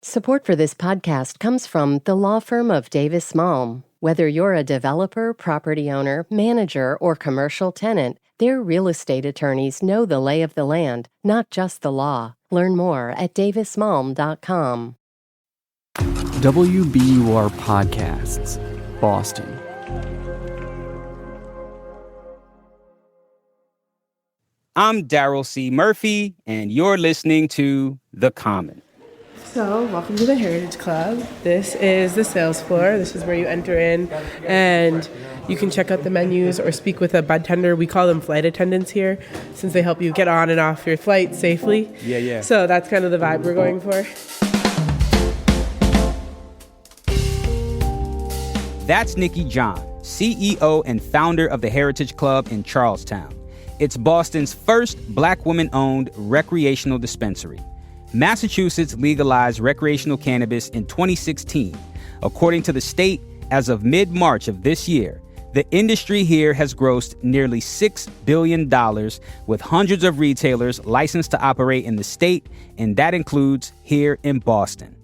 Support for this podcast comes from the law firm of Davis Malm. Whether you're a developer, property owner, manager, or commercial tenant, their real estate attorneys know the lay of the land, not just the law. Learn more at davismalm.com. WBUR Podcasts, Boston. I'm Daryl C. Murphy, and you're listening to The Common. So, welcome to the Heritage Club. This is the sales floor. This is where you enter in and you can check out the menus or speak with a bartender. We call them flight attendants here since they help you get on and off your flight safely. Yeah. So that's kind of the vibe we're going for. That's Nikki John, CEO and founder of the Heritage Club in Charlestown. It's Boston's first Black woman-owned recreational dispensary. Massachusetts legalized recreational cannabis in 2016. According to the state, as of mid-March of this year, the industry here has grossed nearly $6 billion, with hundreds of retailers licensed to operate in the state, and that includes here in Boston.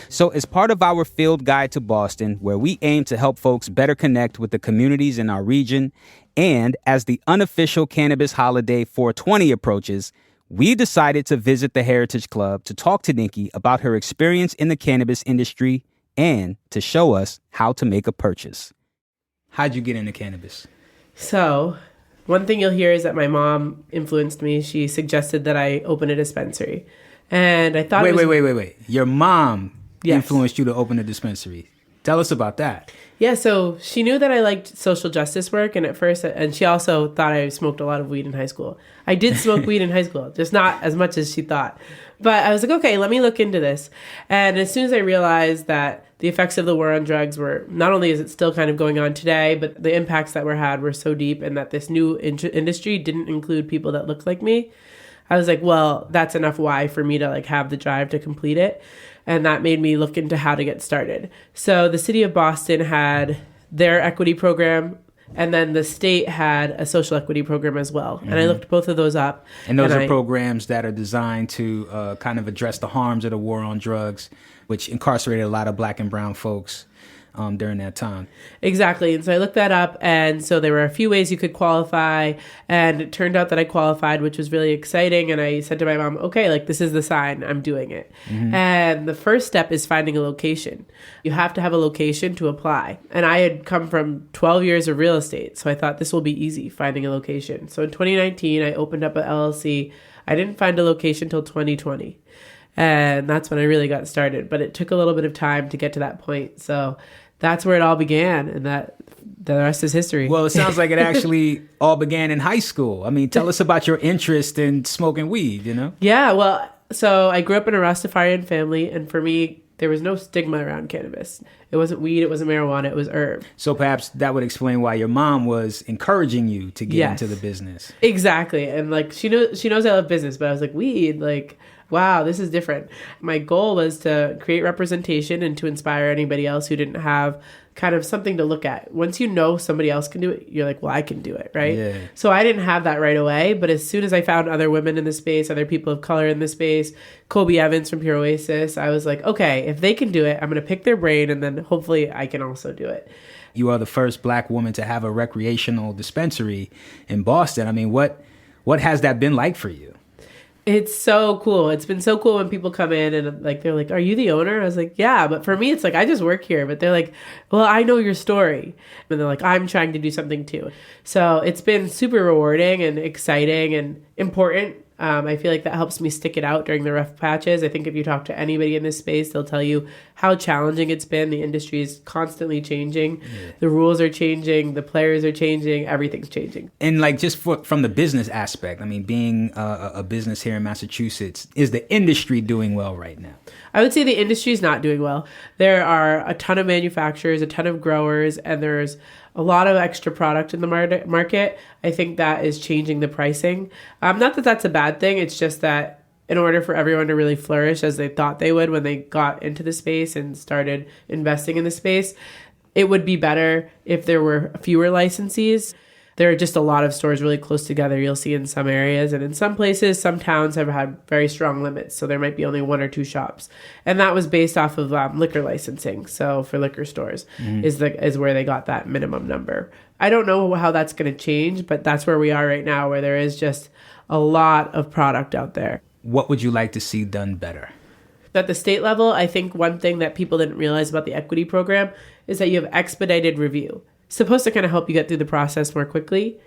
So as part of our field guide to Boston, where we aim to help folks better connect with the communities in our region, and as the unofficial cannabis holiday 420 approaches, we decided to visit the Heritage Club to talk to Nikki about her experience in the cannabis industry and to show us how to make a purchase. How'd you get into cannabis? So, one thing you'll hear is that my mom influenced me. She suggested that I open a dispensary. And I thought Wait. Your mom Yes. influenced you to open a dispensary. Tell us about that. Yeah, so she knew that I liked social justice work, and she also thought I smoked a lot of weed in high school. I did smoke weed in high school, just not as much as she thought. But I was like, okay, let me look into this. And as soon as I realized that the effects of the war on drugs were, not only is it still kind of going on today, but the impacts that were had were so deep, and that this new industry didn't include people that looked like me, I was like, well, that's enough why for me to have the drive to complete it. And that made me look into how to get started. So the city of Boston had their equity program, and then the state had a social equity program as well. Mm-hmm. And I looked both of those up. And those are programs that are designed to kind of address the harms of the war on drugs, which incarcerated a lot of Black and brown folks during that time. Exactly. And so I looked that up, and so there were a few ways you could qualify, and it turned out that I qualified, which was really exciting. And I said to my mom, okay, this is the sign, I'm doing it. Mm-hmm. And the first step is finding a location. You have to have a location to apply. And I had come from 12 years of real estate, so I thought this will be easy, finding a location. So in 2019, I opened up an LLC. I didn't find a location till 2020. And that's when I really got started. But it took a little bit of time to get to that point. So that's where it all began, and that the rest is history. Well, it sounds like it actually all began in high school. I mean, tell us about your interest in smoking weed, Yeah, well, so I grew up in a Rastafarian family, and for me, there was no stigma around cannabis. It wasn't weed, it wasn't marijuana, it was herb. So perhaps that would explain why your mom was encouraging you to get into the business. Exactly. And she knows I love business, but I was like, weed, wow, this is different. My goal was to create representation and to inspire anybody else who didn't have kind of something to look at. Once you know somebody else can do it, you're like, well, I can do it, right? Yeah. So I didn't have that right away, but as soon as I found other women in the space, other people of color in the space, Kobe Evans from Pure Oasis, I was like, okay, if they can do it, I'm going to pick their brain, and then hopefully I can also do it. You are the first Black woman to have a recreational dispensary in Boston. I mean, what has that been like for you? It's so cool. It's been so cool when people come in and they're like, are you the owner? I was like, yeah. But for me, it's I just work here. But they're like, well, I know your story. And they're like, I'm trying to do something too. So it's been super rewarding and exciting and important. I feel like that helps me stick it out during the rough patches. I think if you talk to anybody in this space, they'll tell you how challenging it's been. The industry is constantly changing. Yeah. The rules are changing. The players are changing. Everything's changing. And just from the business aspect, I mean, being a business here in Massachusetts, is the industry doing well right now? I would say the industry is not doing well. There are a ton of manufacturers, a ton of growers, and there's a lot of extra product in the market. I think that is changing the pricing. Not that that's a bad thing. It's just that in order for everyone to really flourish as they thought they would when they got into the space and started investing in the space, it would be better if there were fewer licensees. There are just a lot of stores really close together, you'll see in some areas. And in some places, some towns have had very strong limits. So there might be only 1 or 2 shops. And that was based off of liquor licensing. So for liquor stores is where they got that minimum number. I don't know how that's going to change, but that's where we are right now, where there is just a lot of product out there. What would you like to see done better? At the state level, I think one thing that people didn't realize about the equity program is that you have expedited review. It's supposed to kind of help you get through the process more quickly.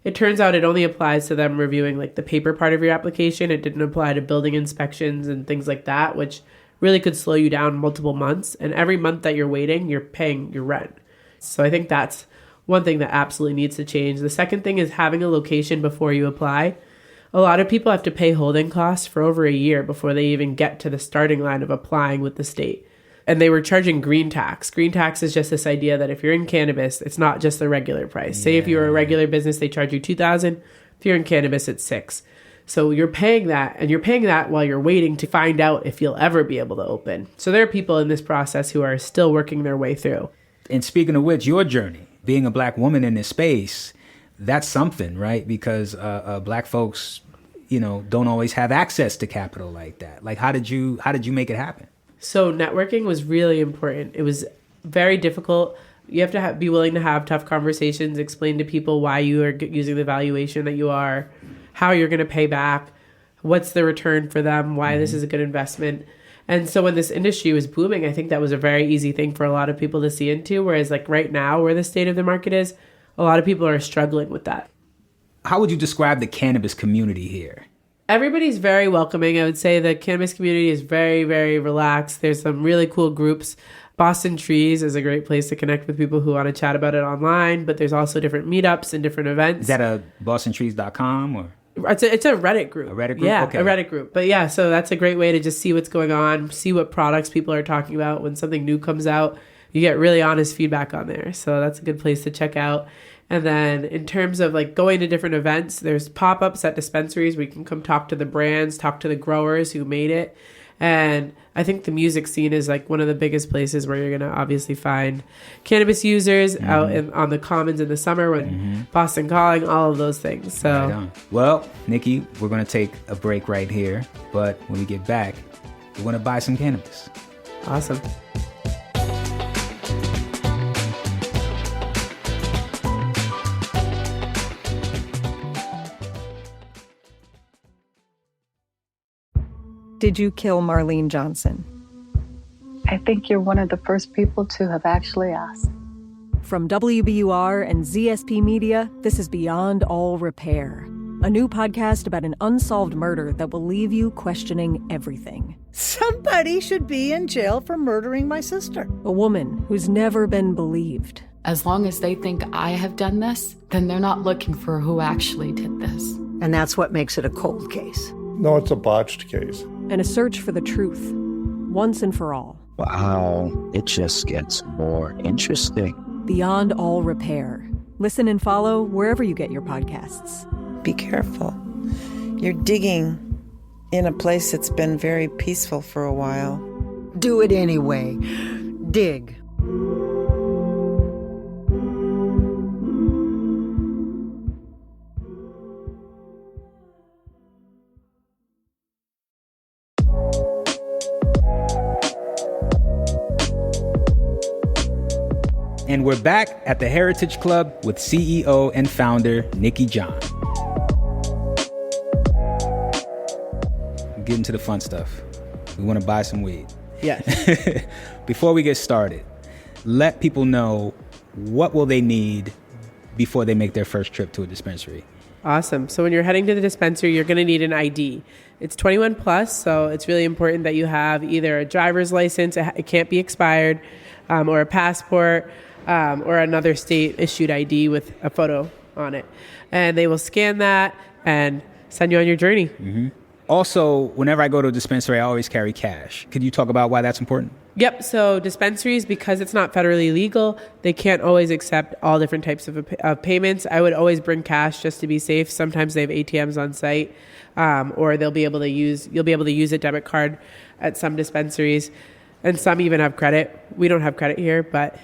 It turns out it only applies to them reviewing like the paper part of your application. It didn't apply to building inspections and things like that, which really could slow you down multiple months. And every month that you're waiting, you're paying your rent. So I think that's one thing that absolutely needs to change. The second thing is having a location before you apply. A lot of people have to pay holding costs for over a year before they even get to the starting line of applying with the state. And they were charging green tax. Green tax is just this idea that if you're in cannabis, it's not just the regular price. Say if you're a regular business, they charge you $2,000. If you're in cannabis, it's $6,000. So you're paying that, and you're paying that while you're waiting to find out if you'll ever be able to open. So there are people in this process who are still working their way through. And speaking of which, your journey, being a Black woman in this space, that's something, right? Because Black folks, don't always have access to capital like that. Like, how did you make it happen? So networking was really important. It was very difficult. You have to be willing to have tough conversations, explain to people why you are using the valuation that you are, how you're going to pay back, what's the return for them, why this is a good investment. And so when this industry was booming, I think that was a very easy thing for a lot of people to see into. Whereas like right now, where the state of the market is, a lot of people are struggling with that. How would you describe the cannabis community here? Everybody's very welcoming. I would say the cannabis community is very, very relaxed. There's some really cool groups. Boston Trees is a great place to connect with people who want to chat about it online, but there's also different meetups and different events. Is that a bostontrees.com or? It's a Reddit group. A Reddit group? Yeah, okay. A Reddit group. But yeah, so that's a great way to just see what's going on, see what products people are talking about. When something new comes out, you get really honest feedback on there. So that's a good place to check out. And then in terms of like going to different events, there's pop-ups at dispensaries where you can come talk to the brands, talk to the growers who made it. And I think the music scene is like one of the biggest places where you're going to obviously find cannabis users out on the commons in the summer when Boston Calling, all of those things. So, right on. Well, Nikki, we're going to take a break right here. But when we get back, we're going to buy some cannabis. Awesome. Did you kill Marlene Johnson? I think you're one of the first people to have actually asked. From WBUR and ZSP Media, this is Beyond All Repair, a new podcast about an unsolved murder that will leave you questioning everything. Somebody should be in jail for murdering my sister. A woman who's never been believed. As long as they think I have done this, then they're not looking for who actually did this. And that's what makes it a cold case. No, it's a botched case. And a search for the truth, once and for all. Wow, it just gets more interesting. Beyond All Repair. Listen and follow wherever you get your podcasts. Be careful. You're digging in a place that's been very peaceful for a while. Do it anyway. Dig. And we're back at the Heritage Club with CEO and founder Nikki John. Getting to the fun stuff. We want to buy some weed. Yes. Before we get started, let people know what will they need before they make their first trip to a dispensary. Awesome. So when you're heading to the dispensary, you're going to need an ID. It's 21 plus, so it's really important that you have either a driver's license, it can't be expired, or a passport, or another state issued ID with a photo on it. And they will scan that and send you on your journey. Mm-hmm. Also, whenever I go to a dispensary, I always carry cash. Could you talk about why that's important? Yep. So dispensaries, because it's not federally legal, they can't always accept all different types of payments. I would always bring cash just to be safe. Sometimes they have ATMs on site, or you'll be able to use a debit card at some dispensaries. And some even have credit. We don't have credit here, but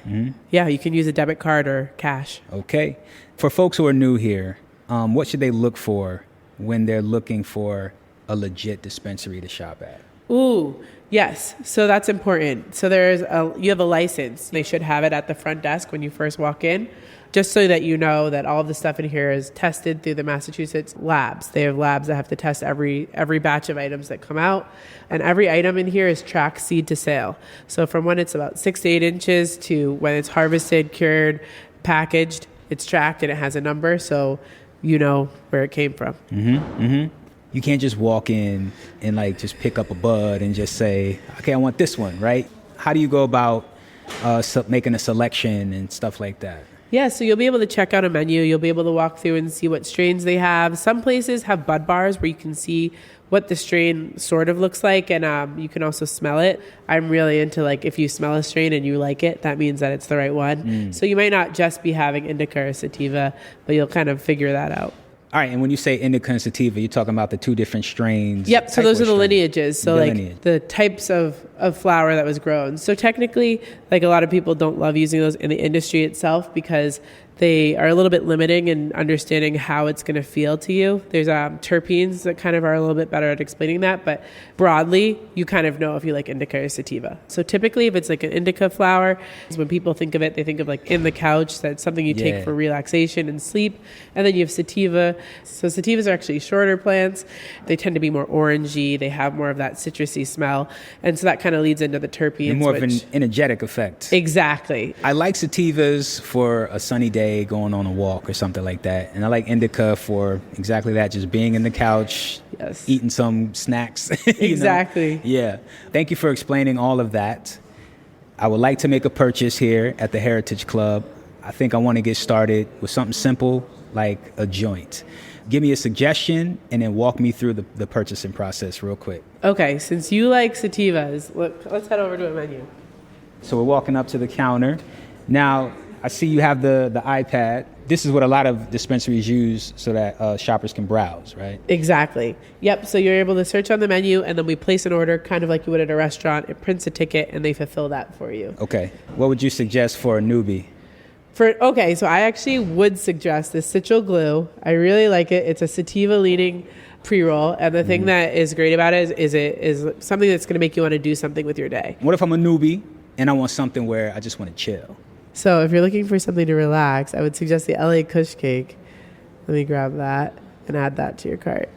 yeah, you can use a debit card or cash. Okay. For folks who are new here, what should they look for when they're looking for a legit dispensary to shop at? Ooh, yes. So that's important. So you have a license. They should have it at the front desk when you first walk in, just so that you know that all of the stuff in here is tested through the Massachusetts labs. They have labs that have to test every batch of items that come out. And every item in here is tracked seed to sale. So from when it's about 6 to 8 inches to when it's harvested, cured, packaged, it's tracked and it has a number, so you know where it came from. You can't just walk in and like just pick up a bud and just say, okay, I want this one, right? How do you go about making a selection and stuff like that? Yeah, so you'll be able to check out a menu. You'll be able to walk through and see what strains they have. Some places have bud bars where you can see what the strain sort of looks like, and you can also smell it. I'm really into, like, if you smell a strain and you like it, that means that it's the right one. So you might not just be having indica or sativa, but you'll kind of figure that out. All right, and when you say indica and sativa, you're talking about the 2 different strains. Yep, so those are the lineages. So lineage. The types of flower that was grown. So technically, like, a lot of people don't love using those in the industry itself because they are a little bit limiting in understanding how it's going to feel to you. There's terpenes that kind of are a little bit better at explaining that, but broadly, you kind of know if you like indica or sativa. So typically, if it's like an indica flower, when people think of it, they think of like in the couch. That's something you take for relaxation and sleep. And then you have sativa. So sativas are actually shorter plants. They tend to be more orangey. They have more of that citrusy smell. And so that kind of leads into the terpenes. And more of an energetic effect. Exactly. I like sativas for a sunny day, going on a walk or something like that. And I like indica for exactly that, just being in the couch, eating some snacks. Exactly. Know? Yeah. Thank you for explaining all of that. I would like to make a purchase here at the Heritage Club. I think I want to get started with something simple like a joint. Give me a suggestion and then walk me through the purchasing process real quick. Okay, since you like sativas, let's head over to a menu. So we're walking up to the counter. Now, I see you have the iPad. This is what a lot of dispensaries use so that shoppers can browse, right? Exactly. Yep. So you're able to search on the menu, and then we place an order kind of like you would at a restaurant. It prints a ticket, and they fulfill that for you. Okay. What would you suggest for a newbie? So I actually would suggest the Citral Glue. I really like it. It's a sativa-leaning pre-roll, and the thing that is great about it is it is something that's going to make you want to do something with your day. What if I'm a newbie and I want something where I just want to chill? So if you're looking for something to relax, I would suggest the LA Kush Cake. Let me grab that and add that to your cart.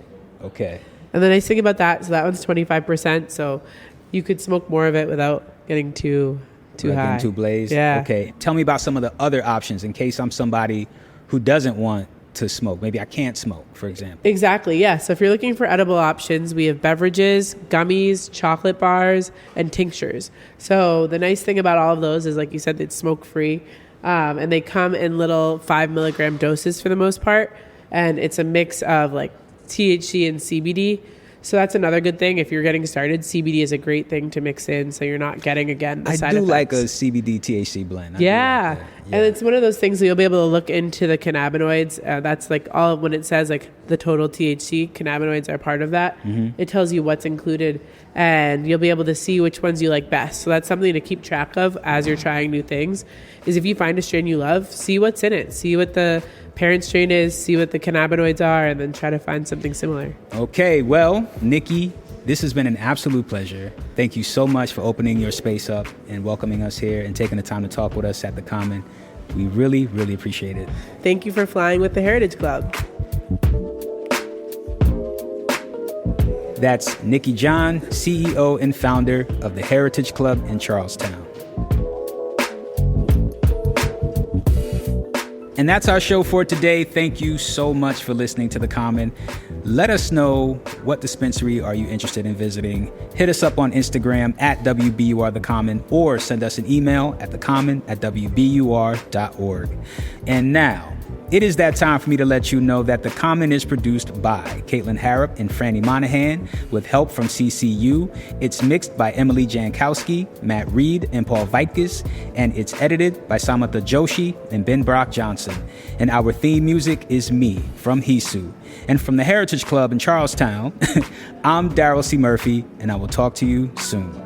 Okay. And the nice thing about that, so that one's 25%, so you could smoke more of it without getting too high. Getting too blazed? Yeah. Okay. Tell me about some of the other options in case I'm somebody who doesn't want to smoke. Maybe I can't smoke, for example. Exactly, yeah. So if you're looking for edible options, we have beverages, gummies, chocolate bars, and tinctures. So the nice thing about all of those is, like you said, it's smoke-free. And they come in little 5 milligram doses for the most part. And it's a mix of like THC and CBD. So that's another good thing. If you're getting started, CBD is a great thing to mix in so you're not getting, again, the side effects. Like a CBD THC blend. Yeah. And it's one of those things that you'll be able to look into the cannabinoids. That's like all when it says like the total THC, cannabinoids are part of that. It tells you what's included and you'll be able to see which ones you like best. So that's something to keep track of as you're trying new things, is if you find a strain you love, see what's in it. See what the parent strain is, see what the cannabinoids are, and then try to find something similar. Okay, well, Nikki, this has been an absolute pleasure. Thank you so much for opening your space up and welcoming us here and taking the time to talk with us at the Common. We really, really appreciate it. Thank you for flying with the Heritage Club. That's Nikki John, CEO and founder of the Heritage Club in Charlestown. And that's our show for today. Thank you so much for listening to The Common. Let us know what dispensary are you interested in visiting. Hit us up on Instagram at WBUR The Common or send us an email at thecommon@wbur.org. And now, it is that time for me to let you know that The Common is produced by Caitlin Harrop and Franny Monahan with help from CCU. It's mixed by Emily Jankowski, Matt Reed, and Paul Vaikis, and it's edited by Samantha Joshi and Ben Brock Johnson. And our theme music is Me from Hisu. And from the Heritage Club in Charlestown, I'm Daryl C. Murphy, and I will talk to you soon.